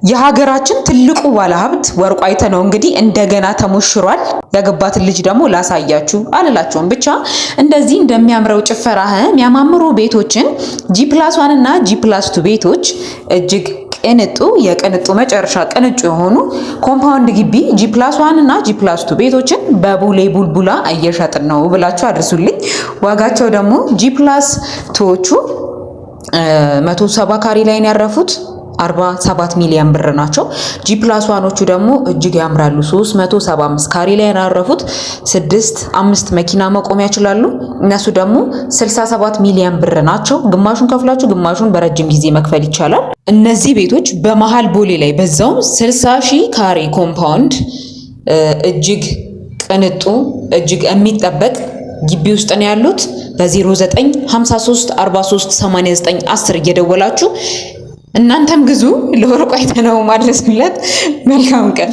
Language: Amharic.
የሀገራችን ትልቁ ባለሀብት ወርቁ አይተነው እንግዲህ እንደገና ተሞሽሯል። ያገባትን ልጅ ደግሞ ላሳያችሁ አልላችሁም። ብቻ እንደዚህ እንደሚያምረው ጭፈራ የሚያማምሩ ቤቶችን G+1 እና G+2 ቤቶች እጅግ ቅንጡ የቅንጡ መጨረሻ ቅንጩ የሆኑ ኮምፓውንድ ግቢ G+1 እና G+2 ቤቶችን በቡሌ ቡልቡላ እየሸጥን ነው ብላችሁ አድርሱልኝ። ዋጋቸው ደግሞ G+2ዎቹ 170 ካሬ ላይ ነው ያረፉት 47 ሚሊዮን ብር ናቸው። G+1ዎቹ ደግሞ እጅግ ያምራሉ 375 ካሬ ላይ ያረፉት 5 መኪና መቆሚያ ይችላሉ። እነሱ ደግሞ 67 ሚሊዮን ብር ናቸው። ግማሹን ከፍላችሁ ግማሹን በረጅም ጊዜ መክፈል ይቻላል። እነዚህ ቤቶች በመሃል ቦሌ ላይ በዛውም 60,000 ካሬ ኮምፓውንድ እጅግ ቅንጡ እጅግ የሚጠበቅ ግቢ ውስጥ ነው ያሉት። በ0953 43 89 10 እየደወላችሁ እናንተም ግዙ። ለወርቁ አይተነው ማድረስለት። መልካም ቀን።